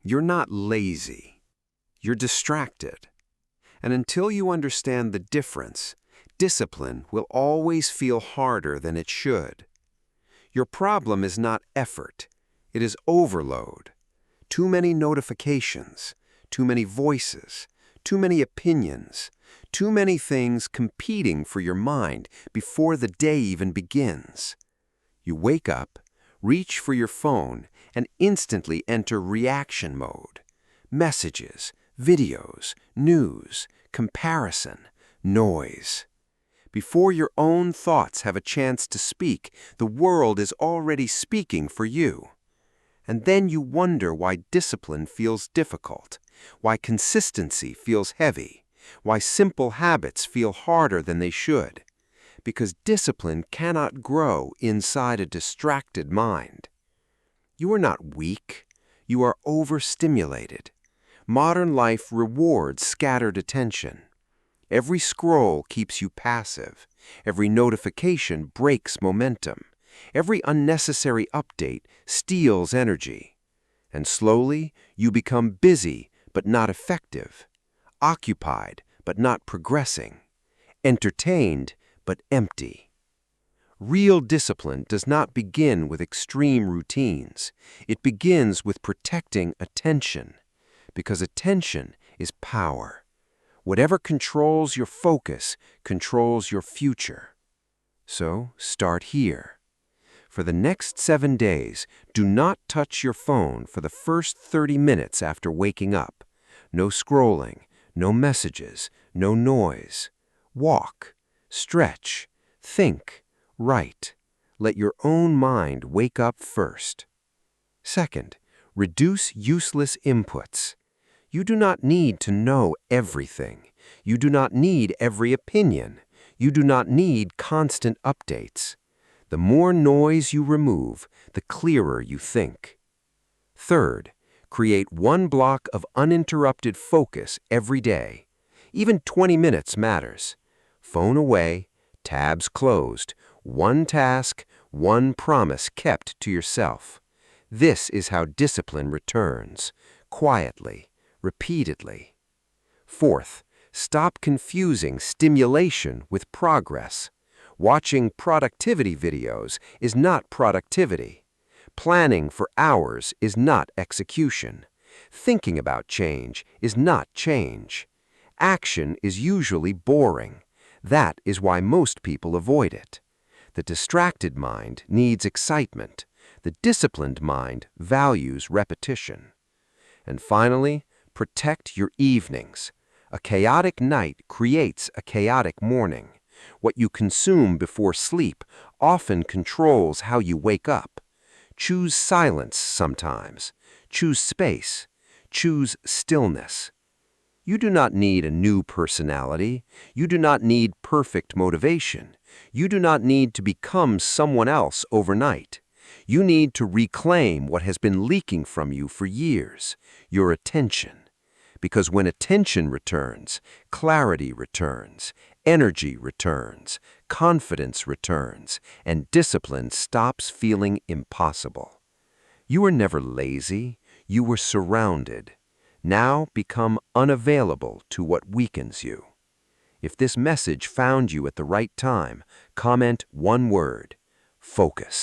You're not lazy. You're distracted. And until you understand the difference, discipline will always feel harder than it should. Your problem is not effort. It is overload. Too many notifications, too many voices, too many opinions, too many things competing for your mind before the day even begins. You wake up, reach for your phone, and instantly enter reaction mode. Messages, videos, news, comparison, noise. Before your own thoughts have a chance to speak, the world is already speaking for you. And then you wonder why discipline feels difficult, why consistency feels heavy, why simple habits feel harder than they should. Because discipline cannot grow inside a distracted mind. You are not weak. You are overstimulated. Modern life rewards scattered attention. Every scroll keeps you passive. Every notification breaks momentum. Every unnecessary update steals energy. And slowly, you become busy but not effective, occupied but not progressing, entertained but empty. Real discipline does not begin with extreme routines. It begins with protecting attention, because attention is power. Whatever controls your focus controls your future. So start here. For the next 7 days, do not touch your phone for the first 30 minutes after waking up. No scrolling, no messages, no noise. Walk, stretch, think, write. Let your own mind wake up first. Second, reduce useless inputs. You do not need to know everything. You do not need every opinion. You do not need constant updates. The more noise you remove, the clearer you think. Third, create one block of uninterrupted focus every day. Even 20 minutes matters. Phone away, tabs closed, one task, one promise kept to yourself. This is how discipline returns, quietly, repeatedly. Fourth, stop confusing stimulation with progress. Watching productivity videos is not productivity. Planning for hours is not execution. Thinking about change is not change. Action is usually boring. That is why most people avoid it. The distracted mind needs excitement. The disciplined mind values repetition. And finally, protect your evenings. A chaotic night creates a chaotic morning. What you consume before sleep often controls how you wake up. Choose silence sometimes. Choose space. Choose stillness. You do not need a new personality. You do not need perfect motivation. You do not need to become someone else overnight. You need to reclaim what has been leaking from you for years, your attention. Because when attention returns, clarity returns, energy returns, confidence returns, and discipline stops feeling impossible. You were never lazy. You were surrounded. Now become unavailable to what weakens you. If this message found you at the right time, comment one word: focus.